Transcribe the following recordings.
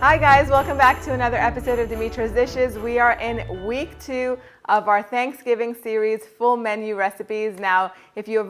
Hi guys, welcome back to another episode of Dimitra's Dishes. We are in week 2 of our Thanksgiving series, full menu recipes. Now, if you've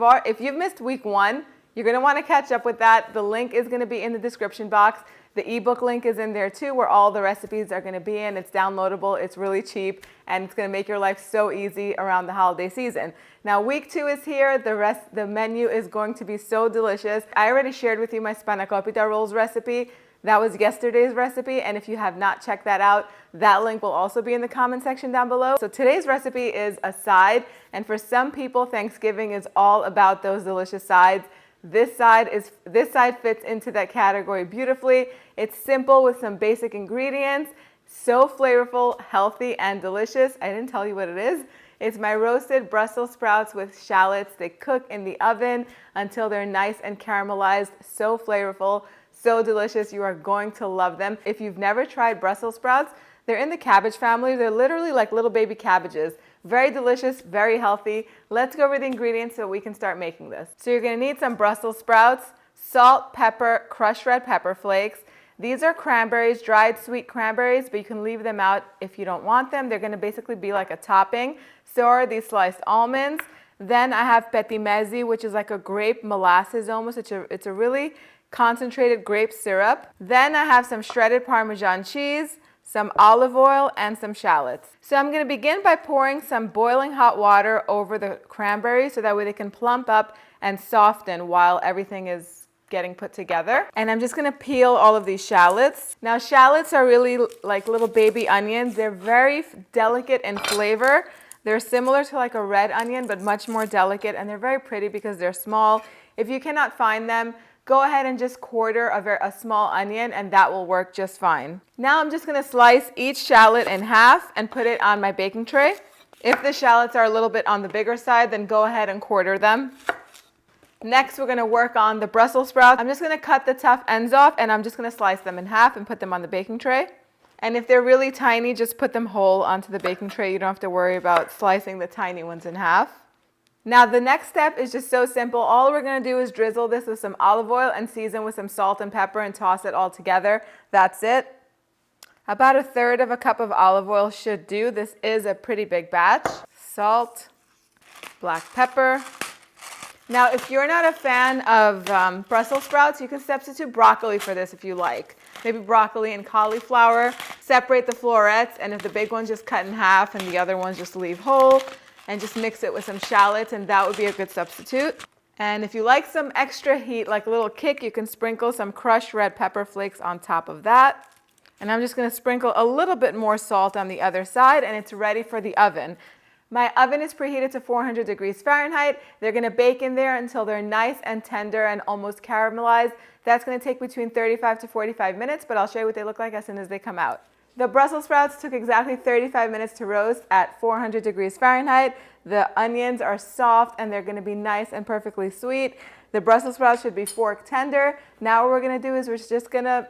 missed week 1, you're going to want to catch up with that. The link is going to be in the description box. The ebook link is in there too, where all the recipes are going to be in. It's downloadable, it's really cheap, and it's going to make your life so easy around the holiday season. Now, week 2 is here. The menu is going to be so delicious. I already shared with you my spanakopita rolls recipe. That was yesterday's recipe, and if you have not checked that out, that link will also be in the comment section down below. So today's recipe is a side, and for some people, Thanksgiving is all about those delicious sides. This side fits into that category beautifully. It's simple with some basic ingredients, so flavorful, healthy, and delicious. I didn't tell you what it is. It's my roasted Brussels sprouts with shallots. They cook in the oven until they're nice and caramelized, so flavorful. So delicious. You are going to love them. If you've never tried Brussels sprouts, they're in the cabbage family. They're literally like little baby cabbages. Very delicious, very healthy. Let's go over the ingredients so we can start making this. So you're going to need some Brussels sprouts, salt, pepper, crushed red pepper flakes. These are cranberries, dried sweet cranberries, but you can leave them out if you don't want them. They're going to basically be like a topping. So are these sliced almonds. Then I have Petimezi, which is like a grape molasses almost. It's a really concentrated grape syrup. Then I have some shredded Parmesan cheese, some olive oil, and some shallots. So I'm going to begin by pouring some boiling hot water over the cranberries so that way they can plump up and soften while everything is getting put together. And I'm just going to peel all of these shallots. Now, shallots are really like little baby onions. They're very delicate in flavor. They're similar to like a red onion, but much more delicate, and they're very pretty because they're small. If you cannot find them, go ahead and just quarter a small onion, and that will work just fine. Now I'm just going to slice each shallot in half and put it on my baking tray. If the shallots are a little bit on the bigger side, then go ahead and quarter them. Next, we're going to work on the Brussels sprouts. I'm just going to cut the tough ends off, and I'm just going to slice them in half and put them on the baking tray. And if they're really tiny, just put them whole onto the baking tray. You don't have to worry about slicing the tiny ones in half. Now the next step is just so simple. All we're going to do is drizzle this with some olive oil and season with some salt and pepper and toss it all together. That's it. About 1/3 cup of olive oil should do. This is a pretty big batch. Salt, black pepper. Now if you're not a fan of Brussels sprouts, you can substitute broccoli for this if you like. Maybe broccoli and cauliflower. Separate the florets, and if the big ones just cut in half and the other ones just leave whole. And just mix it with some shallots, and that would be a good substitute. And if you like some extra heat, like a little kick, you can sprinkle some crushed red pepper flakes on top of that. And I'm just going to sprinkle a little bit more salt on the other side, and it's ready for the oven. My oven is preheated to 400 degrees Fahrenheit. They're going to bake in there until they're nice and tender and almost caramelized. That's going to take between 35 to 45 minutes, but I'll show you what they look like as soon as they come out. The Brussels sprouts took exactly 35 minutes to roast at 400 degrees Fahrenheit. The onions are soft and they're going to be nice and perfectly sweet. The Brussels sprouts should be fork tender. Now what we're going to do is we're just going to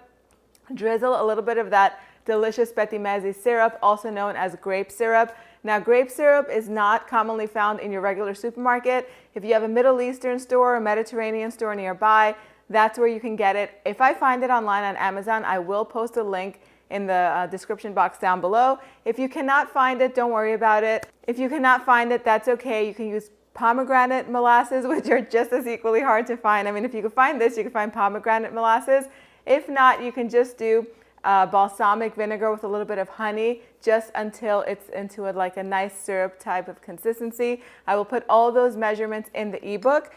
drizzle a little bit of that delicious Petimezi syrup, also known as grape syrup. Now, grape syrup is not commonly found in your regular supermarket. If you have a Middle Eastern store or Mediterranean store nearby, that's where you can get it. If I find it online on Amazon, I will post a link in the description box down below. If you cannot find it, don't worry about it. If you cannot find it, that's okay. You can use pomegranate molasses, which are just as equally hard to find. I mean, if you can find this, you can find pomegranate molasses. If not, you can just do balsamic vinegar with a little bit of honey, just until it's into like a nice syrup type of consistency. I will put all those measurements in the ebook.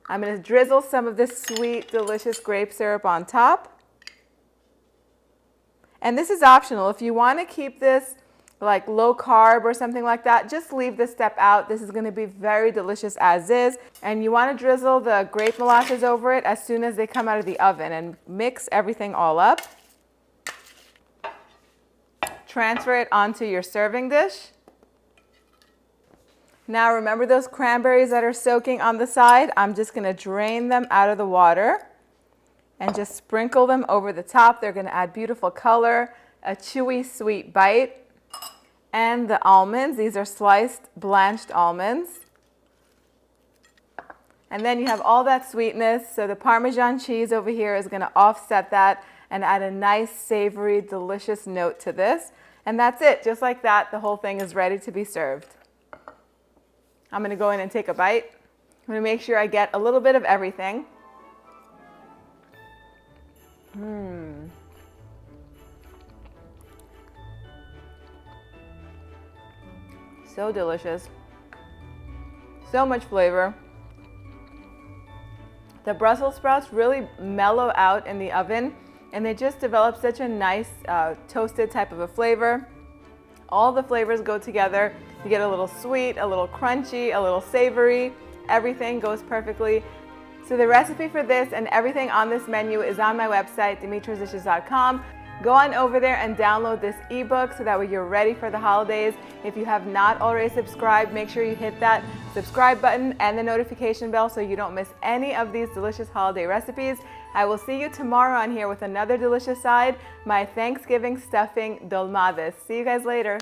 I'm going to drizzle some of this sweet, delicious grape syrup on top. And this is optional. If you want to keep this like low carb or something like that, just leave this step out. This is going to be very delicious as is. And you want to drizzle the grape molasses over it as soon as they come out of the oven and mix everything all up. Transfer it onto your serving dish. Now remember those cranberries that are soaking on the side? I'm just going to drain them out of the water and just sprinkle them over the top. They're going to add beautiful color, a chewy, sweet bite. And the almonds, these are sliced, blanched almonds. And then you have all that sweetness. So the Parmesan cheese over here is going to offset that. and add a nice, savory, delicious note to this. And that's it. Just like that, the whole thing is ready to be served. I'm going to go in and take a bite. I'm going to make sure I get a little bit of everything. So delicious. So much flavor. The Brussels sprouts really mellow out in the oven, and they just develop such a nice toasted type of a flavor. All the flavors go together. You get a little sweet, a little crunchy, a little savory. Everything goes perfectly. So the recipe for this and everything on this menu is on my website, dimitrasdishes.com. Go on over there and download this ebook so that way you're ready for the holidays. If you have not already subscribed, make sure you hit that subscribe button and the notification bell so you don't miss any of these delicious holiday recipes. I will see you tomorrow on here with another delicious side, my Thanksgiving stuffing dolmades. See you guys later.